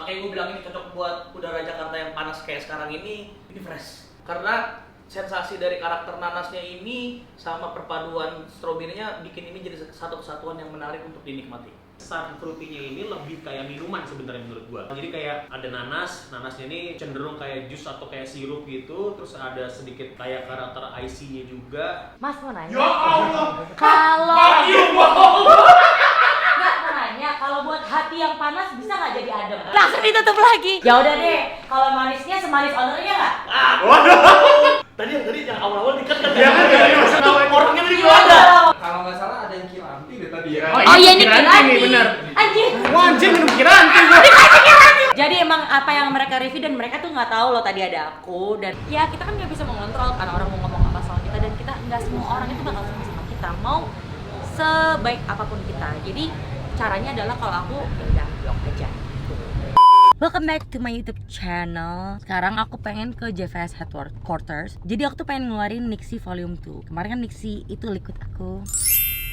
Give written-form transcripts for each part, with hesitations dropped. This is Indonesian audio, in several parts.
Makanya gue bilang ini cocok buat udara Jakarta yang panas kayak sekarang ini fresh. Karena sensasi dari karakter nanasnya ini sama perpaduan stroberinya bikin ini jadi satu kesatuan yang menarik untuk dinikmati. Sun fruity-nya ini lebih kayak minuman sebenarnya menurut gua. Jadi kayak ada nanasnya ini cenderung kayak jus atau kayak sirup gitu, terus ada sedikit kayak karakter IC-nya juga. Mas mau nanya. Ya Allah. Kalau Nggak mau nanya, kalau buat hati yang panas bisa nggak jadi adem? Langsung ditutup lagi. Ya udah deh, kalau manisnya semanis ownernya nggak? Tadi yang awal-awal dikat kan? Iya kan, itu orangnya tadi belum ada. Kalau nggak salah ada yang kiranti deh tadi ya. Oh iya, ini Kiranti. Bener. Anjir. Wah anjir minum Kiranti gua. Jadi emang apa yang mereka review dan mereka tuh nggak tahu loh tadi ada aku, dan ya kita kan nggak bisa mengontrol kan orang mau ngomong apa soal kita, dan kita nggak semua orang itu bakal suka sama kita mau sebaik apapun kita. Jadi caranya adalah kalau aku ya udah blok aja. Welcome back to my YouTube channel. Sekarang aku pengen ke JVS Headquarters. Jadi aku tuh pengen ngeluarin Nixie Volume 2. Kemarin kan Nixie itu liquid aku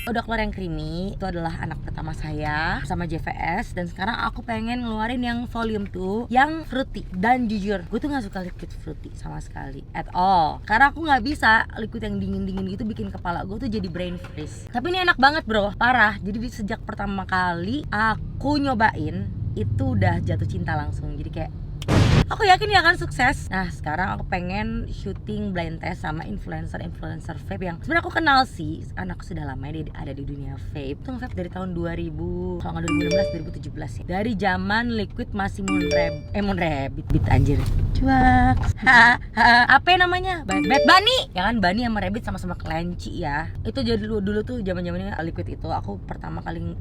udah keluar yang creamy, itu adalah anak pertama saya sama JVS. Dan sekarang aku pengen ngeluarin yang volume 2 yang fruity. Dan jujur, gue tuh gak suka liquid fruity sama sekali at all, karena aku gak bisa liquid yang dingin-dingin gitu, bikin kepala gue tuh jadi brain freeze. Tapi ini enak banget bro, parah. Jadi sejak pertama kali aku nyobain itu udah jatuh cinta langsung. Jadi kayak aku yakin dia akan sukses. Nah sekarang aku pengen syuting blind test sama influencer vape yang sebenarnya aku kenal sih. Anakku sudah lama dia ada di dunia vape. Itu vape dari tahun 2000, kalau nggak 2016, 2017 ya. Dari zaman liquid masih Moon Rabbit anjir. Cuak. Apa namanya? Bad Bunny. Ya kan, Bunny sama Rabbit sama-sama kelinci ya. Itu jadi dulu tuh zaman-zamannya liquid itu. Aku pertama kali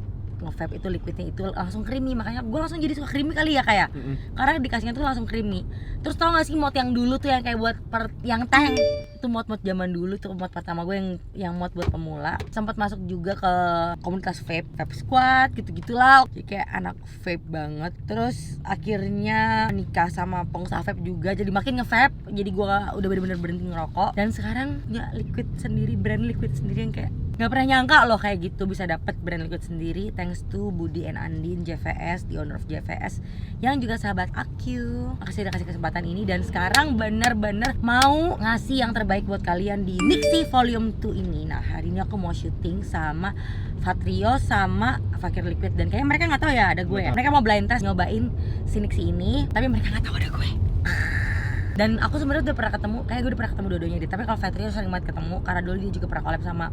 nge-vape itu liquidnya itu langsung creamy, makanya gue langsung jadi suka creamy kali ya kayak karena dikasihnya tuh langsung creamy. Terus tau gak sih mod yang dulu tuh yang kayak buat yang tank itu, mod zaman dulu tuh, mod pertama gue yang mod buat pemula. Sempat masuk juga ke komunitas vape squad gitu-gitulah, jadi kayak anak vape banget. Terus akhirnya nikah sama pengusaha vape juga, jadi makin nge-vape, jadi gue udah bener-bener berhenti ngerokok. Dan sekarang punya liquid sendiri, brand liquid sendiri yang kayak gak pernah nyangka loh kayak gitu bisa dapet brand liquid sendiri, thanks to Budi and Andin JVS, the owner of JVS, yang juga sahabat aku. Makasih udah kasih kesempatan ini, dan sekarang bener-bener mau ngasih yang terbaik buat kalian di Nixie Volume 2 ini. Nah hari ini aku mau syuting sama Fatrio sama Fakir Liquid, dan kayaknya mereka gak tahu ya ada gue ya. Mereka mau blind test nyobain si Nixie ini, tapi mereka gak tahu ada gue. Dan aku sebenarnya udah pernah ketemu, kayak gue udah pernah ketemu dua-duanya deh. Tapi kalau Fatrio sering banget ketemu, karena dulu dia juga pernah collab sama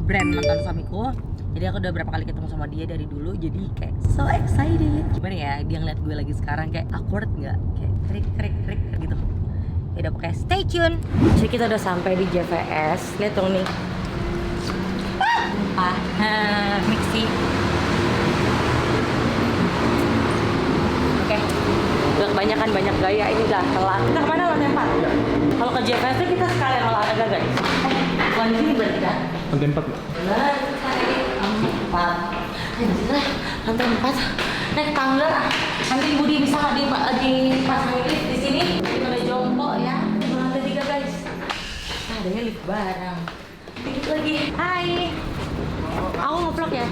brand mantan suamiku. Jadi aku udah berapa kali ketemu sama dia dari dulu. Jadi kayak so excited. Gimana ya, dia ngeliat gue lagi sekarang kayak awkward gak? Kayak krik gitu. Ya udah pokoknya stay tune. Jadi kita udah sampai di JVS. Lihat dong nih. Nixie. Oke. Udah kebanyakan banyak gaya, ini udah telat. Kita kemana lo tempat? Kalau ke JVS tuh kita sekalian olahraga guys. Bukan di sini berarti kan? Lantai 4 nggak? Benar, kita naik lantai 4. Anjir lah, lantai 4. Naik tangga. Nanti Budi bisa nggak dipasang lift di sini? Kita udah jongkok ya. Di lantai 3 guys. Nah, adanya lift barang. Dikit lagi. Hai. Aku nge-vlog ya?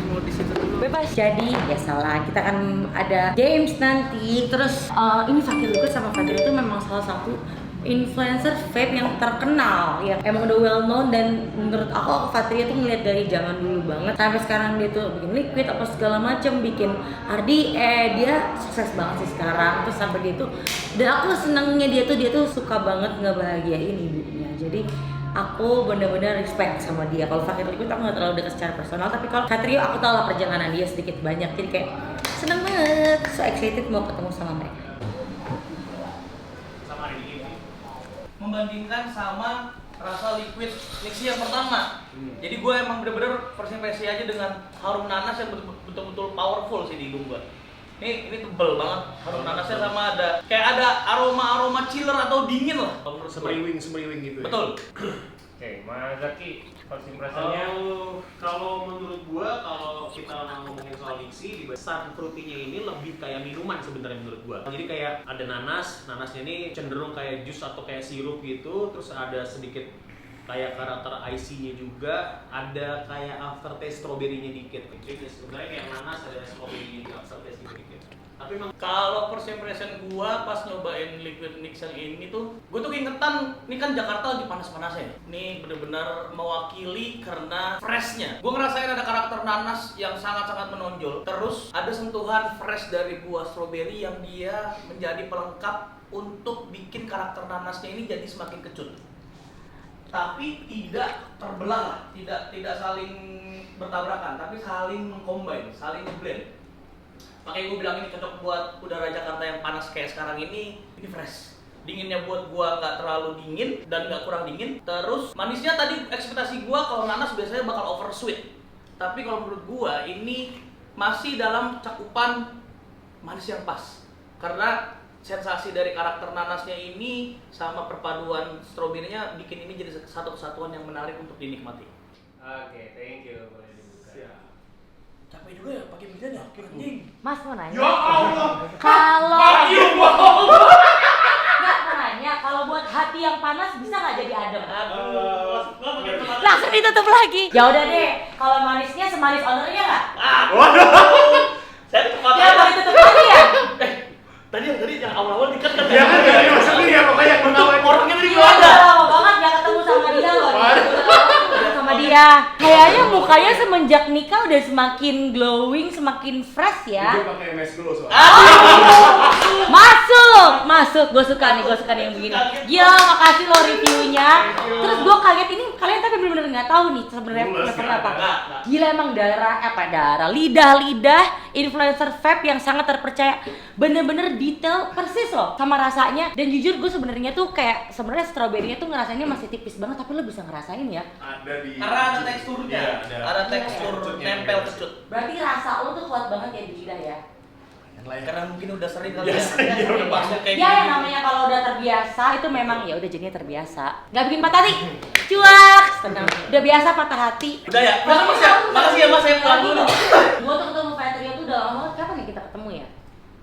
Bebas. Jadi ya salah, kita akan ada games nanti. Terus ini Fakir Liquid sama Fakir itu memang salah satu influencer vape yang terkenal, yang emang udah well known. Dan menurut aku Fatria tuh ngeliat dari zaman dulu banget sampai sekarang dia tuh bikin liquid apa segala macem, bikin RDE, dia sukses banget sih sekarang. Terus sampai dia tuh, dan aku senengnya dia tuh suka banget ngebahagiain ibunya. Jadi aku bener-bener respect sama dia. Kalau Fakir Liquid aku gak terlalu dekat secara personal, tapi kalau Fatrio aku tahu lah perjalanan dia sedikit banyak. Jadi kayak seneng banget, so excited mau ketemu sama mereka. Membandingkan sama rasa liquid Nixie yang pertama. Jadi gue emang bener-bener first impression aja dengan harum nanas yang betul-betul powerful sih di hidung gue. Ini tebel banget harum nanasnya, sama ada kayak ada aroma chiller atau dingin lah. Semeriwing gitu ya. Betul. Oke, Mas Zaki, first impression-nya? Kalau menurut gua, kalau kita ngomongin soal Nixie, sun fruity-nya ini lebih kayak minuman sebenarnya menurut gua. Jadi kayak ada nanasnya ini cenderung kayak jus atau kayak sirup gitu, terus ada sedikit kayak karakter IC-nya juga, ada kayak aftertaste strawberry-nya dikit. Jadi sebenarnya kayak nanas ada strawberry-nya di aftertaste dikit. Tapi emang Kalau first impression gua pas nyobain Liquid Nix yang ini tuh, gua tuh keingetan, ini kan Jakarta lagi panas-panasnya. Ini bener-bener mewakili karena freshnya. Gua ngerasain ada karakter nanas yang sangat-sangat menonjol. Terus ada sentuhan fresh dari buah strawberry yang dia menjadi pelengkap untuk bikin karakter nanasnya ini jadi semakin kecut. Tapi tidak terbelah, tidak saling bertabrakan, tapi saling combine, saling blend. Makanya gue bilang ini cocok buat udara Jakarta yang panas kayak sekarang ini fresh. Dinginnya buat gua nggak terlalu dingin dan nggak kurang dingin. Terus manisnya tadi ekspektasi gua kalau nanas biasanya bakal over sweet. Tapi kalau menurut gua ini masih dalam cakupan manis yang pas. Karena sensasi dari karakter nanasnya ini sama perpaduan stroberinya bikin ini jadi satu kesatuan yang menarik untuk dinikmati. Oke, thank you. Boleh dibuka. Capek juga ya pakai bidan ya, anjing. Mas mau nanya. ya Allah. Kalau Ayo, nggak mau nanya, kalau buat hati yang panas bisa nggak jadi adem? Aduh. Langsung ditutup lagi. Ya udah deh, kalau manisnya semanis ownernya nggak? Saya tepat Ya mau ditutup lagi ya? Tadi yang awal-awal dikat kan Ya kan dari maksudnya ya pokoknya yang menawan. orangnya tadi Iya, belum ada. udah lama banget nggak ketemu sama dia loh. Sama dia. Kayaknya mukanya semenjak nikah udah semakin glowing, semakin fresh Dia ya. pakai MS dulu soalnya. Masuk. Gue suka nih yang begini. Gila, makasih lo reviewnya. Terus gue kaget ini kalian tapi bener-bener nggak tahu nih sebenarnya Mulus, flavor nggak apa. ada. Gila emang lidah influencer vape yang sangat terpercaya. Bener-bener detail persis loh sama rasanya. Dan jujur gue sebenarnya tuh kayak sebenarnya stroberinya tuh ngerasainnya masih tipis banget tapi lo bisa ngerasain ya. Ada di Karena ada teksturnya, Iya, ada tekstur Kecutnya, nempel iya. kecut. Berarti rasa lo tuh kuat banget ya di lidah ya. Karena mungkin udah sering kali Biasa, ya. iya, udah masuk kayak Ya yang gini. namanya kalau udah terbiasa itu memang ya udah jadinya terbiasa. Gak bikin patah hati. Cuak. Tenang. Udah biasa patah hati. Udah ya. Makasih ya Mas, saya pulang dulu. Gue tuh ketemu Patrio tuh udah lama banget. Kapan ya kita ketemu ya?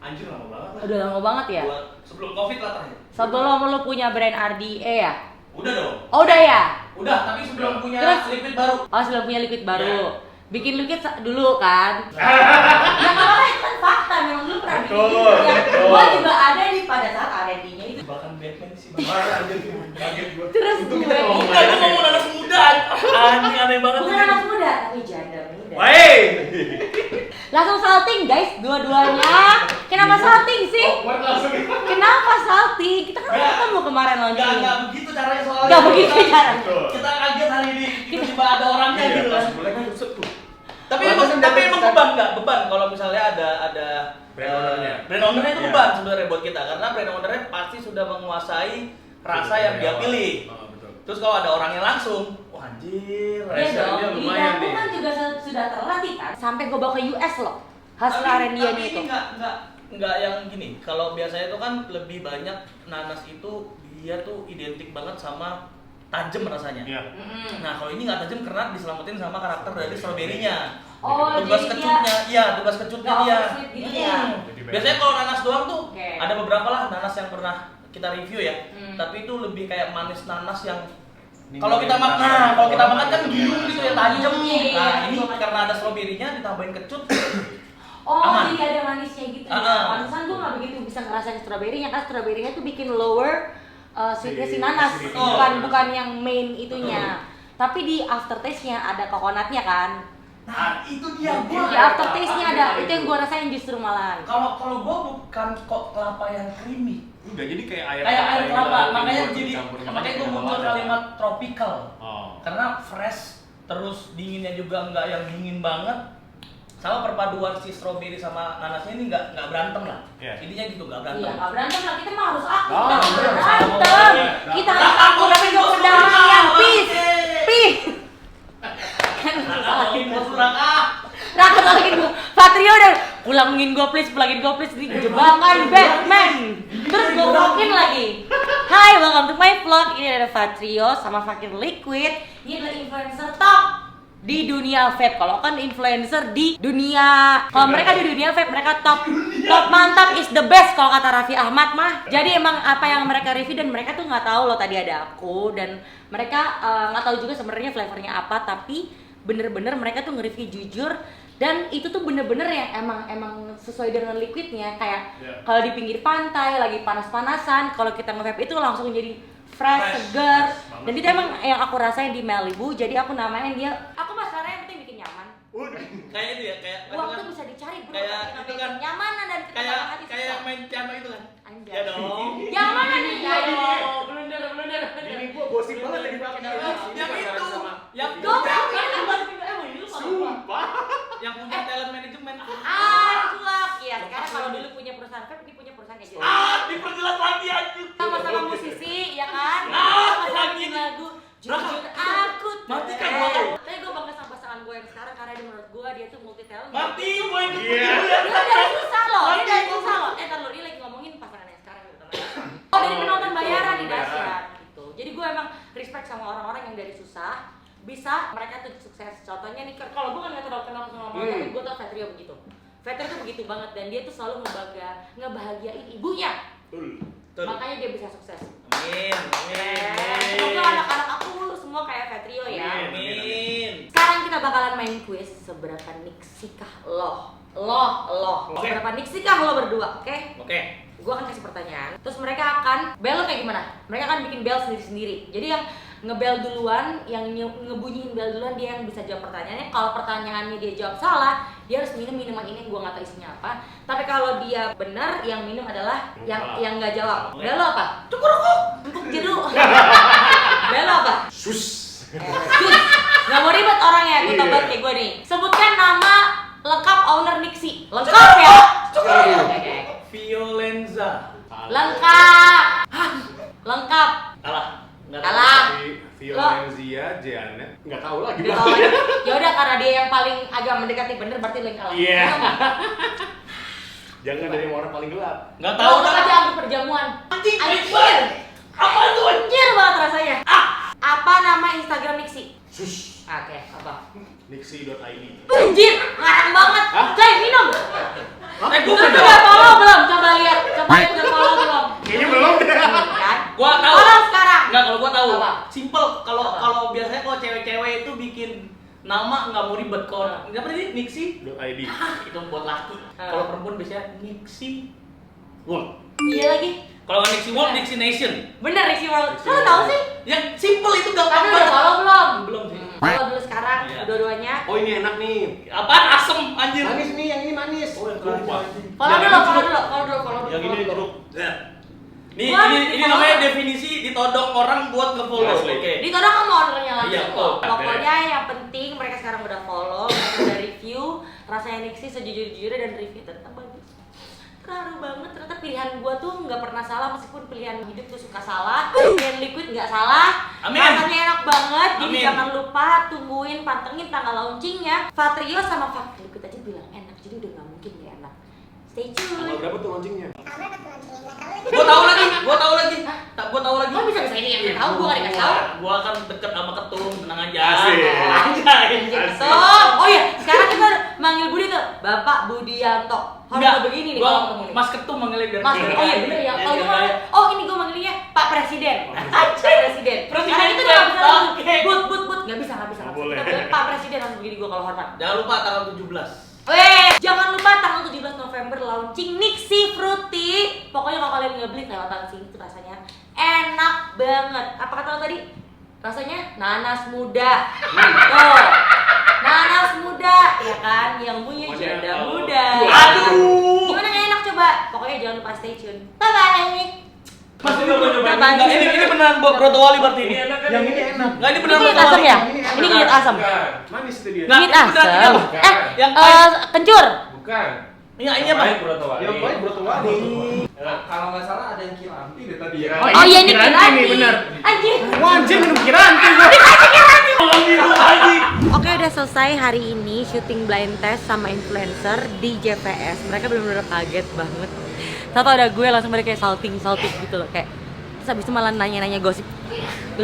Anjir lama banget lah. Udah lama banget ya. Buat sebelum Covid lah terakhir. Sebelum lo punya brand RDA ya? Udah dong. Oh udah ya? Udah, tapi sebelum punya Terus? liquid baru. Oh sebelum punya liquid baru. Iya. Bikin liquid dulu kan? Ya nggak apa-apa itu kan fakta. Memang dulu pernah bikin Betul, liquid ya. betul. Gue juga ada di pada saat R&D-nya itu. Bahkan Batman sih. kaget gua. Terus Untung gue kita ngomong Enggak, gue ngomong anak muda. Anjing aneh banget. bukan anak muda tapi janda muda. Wey. Langsung salting guys, dua-duanya. Kenapa salting sih? Buat langsung. Kenapa salting? Kita kan Nggak. ketemu kemarin launching. Enggak begitu caranya soalnya. Nggak begitu caranya. Kita kaget hari ini. Tiba-tiba ada orangnya Iya, gitu pas kan. mulai kan set tuh. Tapi Pantesan emang dapat beban nggak? Beban kalau misalnya ada Brand ownernya. Brand ownernya itu Iya. beban sebenarnya buat kita karena brand ownernya pasti sudah menguasai rasa yang dia pilih. Oh, betul. Terus kalau ada orangnya langsung, wah anjir. Iya Pressure-nya dong, lumayan lidahku nih. kan juga sudah terlatih kan. Sampai gue bawa ke US loh. Hasil Tapi R&D-nya itu. ini nggak yang gini. Kalau biasanya itu kan lebih banyak nanas itu dia tuh identik banget sama tajam rasanya. Iya. Mm-mm. Nah kalau ini nggak tajam karena diselamatin sama karakter dari stroberinya. Oh, Tugas jadi kecutnya, iya tugas kecutnya nggak dia. oversweet gitu ya? Jadi Biasanya kalau nanas doang tuh Oke. ada beberapa lah nanas yang pernah kita review ya. Hmm. Tapi itu lebih kayak manis nanas yang Ini kalau kita nggak makan, ada kalau kita orang makan kan yang giung gitu ya tajam. Iya, iya, Nah iya. ini karena ada stroberinya ditambahin kecut. Oh, Aman. jadi ada manisnya gitu ya. Ah. Pantesan gue nggak begitu bisa ngerasain stroberinya kan stroberinya tuh bikin lower sweetnya si nanas, Si- bukan yang main itunya. Tapi di aftertaste-nya ada coconutnya kan. Nah itu dia Di gua. aftertaste-nya ada, itu yang gue rasain justru malahan. Kalau gua bukan kok kelapa yang creamy. Udah jadi kayak air Kayak air yang kelapa, udah makanya dicampur jadi sama makanya gua sama muncul lada. kalimat tropical. Oh. Karena fresh, terus dinginnya juga nggak yang dingin banget. Sama perpaduan si strawberry sama nanasnya ini nggak berantem lah. Iya. Intinya gitu nggak berantem. Iya, nggak berantem lah, kita mah harus akur, Oh, kita nggak bener. berantem. Iya. Kita harus akur, tapi gue perdamaian, peace, peace. Kan Lagi bos neraka. Rakyat lagi gue, Patrio udah pulangin gue please, ini jebakan Batman. Terus gue vlogin lagi. Hai, welcome to my vlog. Ini ada Patrio sama Fakir Liquid. Ini adalah influencer top di dunia vape. Kalau kan influencer di dunia, kalau mereka di dunia vape mereka top mantap is the best kalau kata Raffi Ahmad mah. Jadi emang apa yang mereka review dan mereka tuh nggak tahu loh tadi ada aku dan mereka nggak tahu juga sebenarnya flavornya apa tapi bener-bener mereka tuh nge-review jujur Dan itu tuh bener-bener yang emang sesuai dengan liquidnya. Kayak Iya. kalau di pinggir pantai lagi panas-panasan, kalau kita nge-vape itu langsung jadi fresh, segar. banget. Dan itu emang yang aku rasain di Malibu. Jadi aku namain dia. Aku masalahnya yang penting bikin nyaman. Kayak itu ya, kayak Uang tuh bisa dicari bro. kayak tapi itu kan, kenyamanan dan ketenangan hati kayak susah. main piano itu kan. Anjay. Ya dong. Yang mana nih? Ayo, blunder. Ini gua gosip banget lagi pakai Yang itu, yang Goblok punya, kan buat ini lu sama gua. Sumpah. yang punya talent management. Cuak. Iya, sekarang kalau dulu punya perusahaan vape, dia punya perusahaan aja. Diperjelas lagi anjir. Sama-sama musisi, ya kan? Sama-sama lagi. bikin lagu. Jujur aku Matikan tahu. gua. Tapi gue bangga sama pasangan gue yang sekarang karena dia menurut gue dia tuh multi talent. Mati gue itu. Iya. Dia dari susah loh, dia dari susah loh. Ntar lo dia lagi ngomongin pasangan yang sekarang gitu. Oh dari penonton bayaran nih dahsyat gitu. Jadi gue emang respect sama orang-orang yang dari susah bisa mereka tuh sukses. Contohnya nih kalau gue kan nggak terlalu kenal sama orang, tapi gue tau Fatrio begitu. Fatrio tuh begitu banget dan dia tuh selalu ngebahagiain ibunya. Makanya dia bisa sukses. Amin. Semoga anak-anak aku semua kayak Fatrio ya. Amin. Sekarang kita bakalan main kuis seberapa niksikah lo. Oke. Seberapa niksikah lo berdua, oke? Oke. Gue akan kasih pertanyaan, terus mereka akan bel kayak gimana? Mereka akan bikin bel sendiri-sendiri. Jadi yang ngebel duluan, yang ngebunyiin bel duluan dia yang bisa jawab pertanyaannya. Kalau pertanyaannya dia jawab salah, dia harus minum minuman ini. Gue nggak tahu isinya apa. Tapi kalau dia benar, yang minum adalah yang nggak jawab. Bel lo apa? Cukurukuk, empuk jeruk. Bel lo apa? Sus. Sus. Nggak mau ribet orangnya, gue tobat kayak gue nih. Sebutkan nama lengkap owner Nixi. Lengkap ya? Oke. Violenza. Lengkap. Hah, lengkap. Kalah. Nggak tahu. Kalah. Violenzia, Janet. Nggak tahu lagi. Gak tahu aja. Ya udah karena dia yang paling agak mendekati bener berarti lo yang kalah. Iya. Jangan dari yang orang paling gelap. Nggak Tahu tahu aja anggur perjamuan. Anjing. Anjir. Apa itu? Anjir banget rasanya. Apa nama Instagram Nixi? Sus. Oke, apa? Nixi.id. Anjir, ngarang banget. Hah? Coy, minum. Gue Lu udah follow belum? Coba lihat. Coba lihat udah follow belum? Kayaknya belum deh. Kan? Gua tahu. Follow sekarang. Enggak, kalau gua tahu. Apa? Simple. Kalau Apa? kalau biasanya kalau cewek-cewek itu bikin nama nggak mau ribet. Kalau nggak pernah Nixi. .id. Itu buat laki. Kalau perempuan biasanya Nixi World. Iya lagi. Kalau nggak Nixi World, Nixi Nation. Bener Nixi World. Kok lu tahu sih? Yang simple itu gampang Tapi udah follow belum? Belum sih. Follow dulu sekarang Iya. dua-duanya. Oh ini enak nih. Apaan asem anjir? Manis nih, yang ini manis. Oh, yang Sumpah. Follow dulu, follow dulu, follow dulu, follow dulu. Yang ini follow dulu. jeruk. Nih, Gua ini follow. namanya definisi ditodong orang buat nge-follow. Asli. Oke. Ditodong sama ownernya lagi. Iya, kok. betul. Pokoknya yang penting mereka sekarang udah follow, mereka udah review rasanya Nixi sejujur-jujurnya dan review tentang bagus. Terharu banget, ternyata pilihan gua tuh nggak pernah salah meskipun pilihan hidup tuh suka salah. Pilihan liquid nggak salah. Amin. Rasanya enak banget. Jadi Amin. jangan lupa tungguin, pantengin tanggal launchingnya. Fatrio sama Fak Liquid aja bilang enak, jadi udah nggak mungkin nggak enak. Stay Tanggal tune. berapa tuh launchingnya? Gua tahu lagi. Gua tahu lagi. Kok bisa ini yang nggak tahu? Gua nggak dikasih tahu. Gua akan deket sama ketum, tenang aja. Asik. Anjay. Gitu. Oh iya, sekarang kita manggil Budi tuh, Bapak Budianto. Harus Enggak, begini nih gua kalau ketemu nih. Mas ketum manggilnya biar Mas, oh iya bener ya. Kalau gua manggil, oh ini gua manggilnya Pak Presiden. Pak Presiden. Karena itu nggak bisa langsung, Oke. but, nggak bisa. Nggak boleh. Kita bilang, Pak Presiden harus begini gua kalau hormat. Jangan lupa tanggal 17. Weh, jangan lupa tanggal 17 November launching Nixi Fruity. Pokoknya kalau kalian nggak beli lewat sini tuh rasanya enak banget. Apa kata lo tadi? Rasanya nanas muda. Tuh. Nanas muda, ya kan? Yang punya janda muda. Aduh. Gimana nggak enak coba? Pokoknya jangan lupa stay tune. Bye bye. Mas ini udah nyobain. Apaan Enggak, sih? ini beneran Broto Wali berarti ini. Yang ini enak. Enggak, ini Ini beneran kunyit Broto asam Wali. ya? Ini kunyit asam. Bukan. Manis itu dia. Nggak, Kunyit ini beneran ini asam. apa? Yang Kencur. Bukan. Iya, ini apa? Baik Broto Wali. Yang baik Broto Wali. Kalau nggak salah ada yang kiranti deh tadi ya. Oh iya ini Kiranti Kiranti. nih, bener. Anjir. Wah anjir minum Kiranti gua. Oke udah selesai hari ini syuting blind test sama influencer di JPS. Mereka benar-benar kaget banget. Tahu ada gue langsung mereka kayak salting gitu loh kayak. Terus habis itu malah nanya-nanya gosip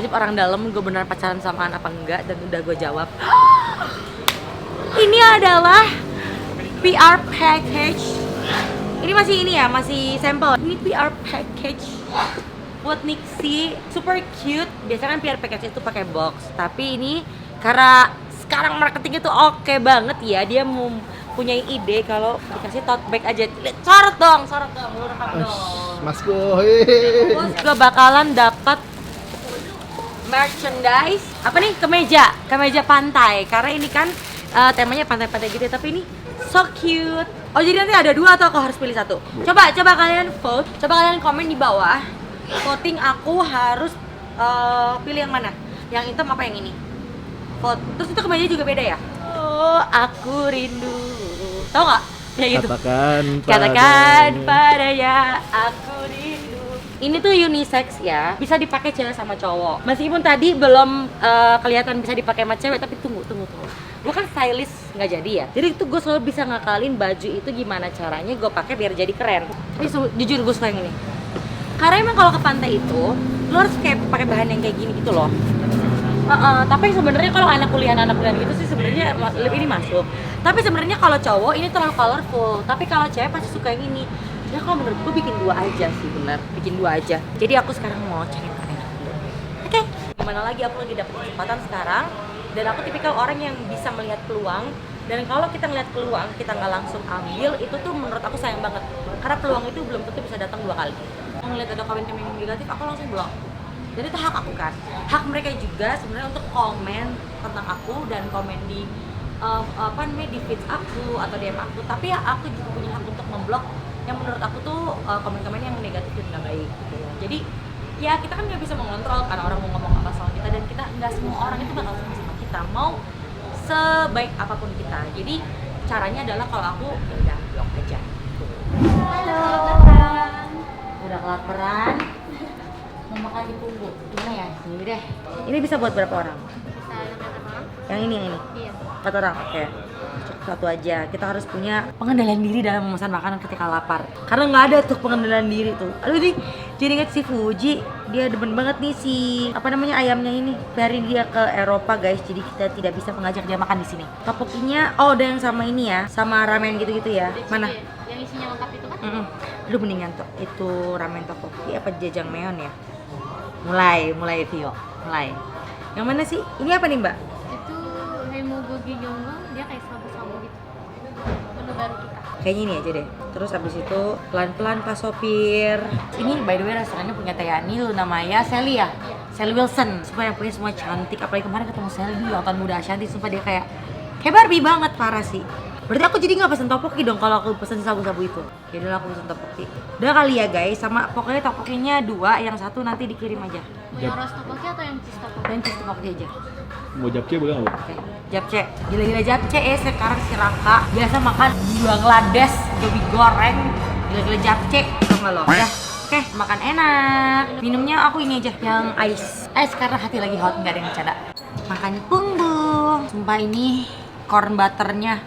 orang dalam gue benar pacaran sama apa enggak dan udah gue jawab. Ini adalah PR package. Ini masih ini ya, masih sampel. Ini PR package buat Nixi, super cute. Biasanya kan PR package itu pakai box, tapi ini karena sekarang marketingnya tuh oke banget ya. Dia mau punya ide kalau dikasih tote bag aja. Sorot dong, lu rekam dong. Mas Boy. Terus gue bakalan dapat merchandise apa nih, kemeja pantai, karena ini kan temanya pantai-pantai gitu, tapi ini so cute. Oh jadi nanti ada 2 atau aku harus pilih 1? Coba kalian vote, coba kalian komen di bawah. Voting aku harus pilih yang mana? Yang hitam apa yang ini? Vote. Terus itu kemeja juga beda ya? Oh aku rindu. Tahu nggak? Ya gitu. Katakan padanya aku rindu. Ini tuh unisex ya, bisa dipakai cewek sama cowok. Meskipun tadi belum kelihatan bisa dipakai sama cewek, tapi tunggu. Gue kan stylist nggak jadi ya, jadi itu gue selalu bisa ngakalin baju itu gimana caranya gue pakai biar jadi keren. Tapi jujur gue suka yang ini, karena emang kalau ke pantai itu lo harus kayak pakai bahan yang kayak gini gitu loh. Tapi sebenarnya kalau anak kuliah gitu sih sebenarnya lebih ini masuk. Tapi sebenarnya kalau cowok ini terlalu colorful, tapi kalau cewek pasti suka yang ini. Ya kalau menurut gue bikin 2 aja sih, benar. Bikin 2 aja. Jadi aku sekarang mau cari yang enak dulu. Oke. Gimana lagi, aku lagi dapet kesempatan sekarang. Dan aku tipikal orang yang bisa melihat peluang. Dan kalau kita ngeliat peluang, kita nggak langsung ambil, itu tuh menurut aku sayang banget. Karena peluang itu belum tentu bisa datang 2 kali. Kalau ngeliat ada komen-komen yang negatif, aku langsung blok. Dan itu hak aku kan. Hak mereka juga sebenarnya untuk komen tentang aku dan komen di di feed aku atau DM aku. Tapi ya aku juga punya hak untuk memblok yang menurut aku tuh komen-komen yang negatif dan nggak baik gitu. Jadi ya kita kan nggak bisa mengontrol karena orang mau ngomong apa soal kita, dan kita nggak semua orang itu bakal suka sama kita mau sebaik apapun kita. Jadi caranya adalah kalau aku ya udah blok aja. Halo, udah kelaparan, mau makan di Punggu gimana ya? Ini deh. Ini bisa buat berapa orang? Bisa ada berapa orang? Yang ini Iya. 4 orang, oke. Satu aja. Kita harus punya pengendalian diri dalam memesan makanan ketika lapar. Karena nggak ada tuh pengendalian diri tuh. Aduh nih, jadi inget si Fuji, dia demen banget nih si ayamnya ini. Biarin dia ke Eropa guys, jadi kita tidak bisa mengajak dia makan di sini. Topokinya, ada yang sama ini ya, sama ramen gitu-gitu ya. Mana? Yang isinya lengkap itu kan? Lu mendingan itu ramen topoki apa jajangmyeon ya? Mulai Vio, mulai. Yang mana sih? Ini apa nih Mbak? Itu Remo Gogi Jonggo, dia kayak sabu-sabu gitu. Menu baru kita. Kayaknya ini aja deh. Terus habis itu pelan-pelan Pak Sopir. Ini by the way restorannya punya Tayani, Luna Maya, Sally ya? Sally Wilson. Supaya yang punya semua cantik. Apalagi kemarin ketemu Sally di ulang tahun muda Ashanti, sumpah dia kayak Barbie banget, parah sih. Berarti aku jadi nggak pesen topoki dong kalau aku pesen sabu-sabu itu. Ya udah aku pesen topoki. Udah kali ya guys, sama pokoknya topokinya 2, yang 1 nanti dikirim aja. Mau yang roast topoki atau yang cheese topoki? Dan cheese topoki aja. Mau japce boleh nggak? Oke, japce. Gila-gila japce sekarang si Raka biasa makan Bangladesh, gobi goreng, gila-gila japce, tau nggak lo? Ya, oke, makan enak. Minumnya aku ini aja, yang ice karena hati lagi hot, nggak ada yang bercanda. Makan Punggung. Sumpah ini corn butternya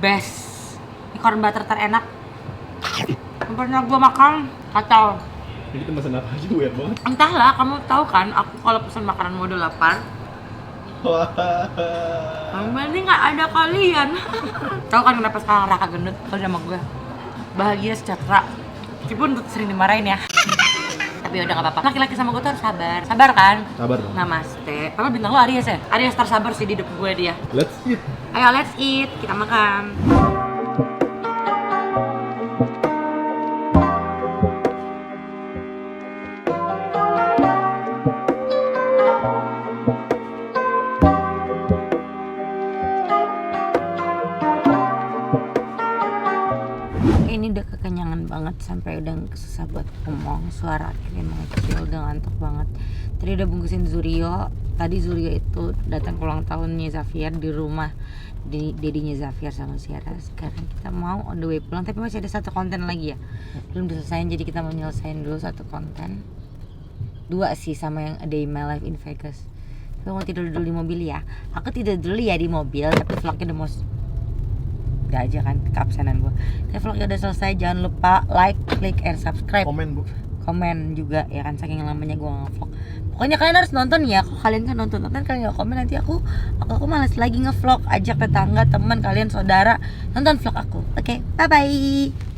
best. Ini corn butter terenak yang pernah gue makan. Kacau. Ini kita pesan apa aja weird banget. Entahlah, kamu tahu kan aku kalau pesan makanan mode 8 berarti nggak ada kalian. Tahu kan kenapa sekarang Raka gendut kalau sama gue? Bahagia sejahtera. Meskipun sering dimarahin ya. Tapi udah nggak apa-apa. Laki-laki sama gue tuh harus sabar. Sabar kan? Sabar. Namaste. Padahal bintang lo Aries ya? Aries tersabar sih di hidup gue dia. Let's eat. Ayo let's eat. Kita makan. Ini udah kekenyangan banget sampai udah susah buat ngomong, suara akhirnya mengecil, udah ngantuk banget. Tadi udah bungkusin Zurio. Tadi Zurio itu datang ke ulang tahunnya Xavier di rumah dedinya Xavier sama Sierra. Sekarang kita mau on the way pulang, tapi masih ada 1 konten lagi ya, belum diselesain, jadi kita mau nyelesain dulu 1 konten. 2 sih sama yang A Day in My Life in Vegas. Tapi mau tidur dulu di mobil ya. Aku tidur dulu ya di mobil, tapi vlognya udah mau udah aja kan keabsenan gue. Tapi vlognya udah selesai, jangan lupa like, klik, and subscribe. Komen juga ya kan, saking lamanya gue nge-vlog. Pokoknya kalian harus nonton ya. Kalau kalian kan nonton kalian gak komen, nanti aku malas lagi nge-vlog. Ajak tetangga, teman kalian, saudara nonton vlog aku. Oke, bye bye.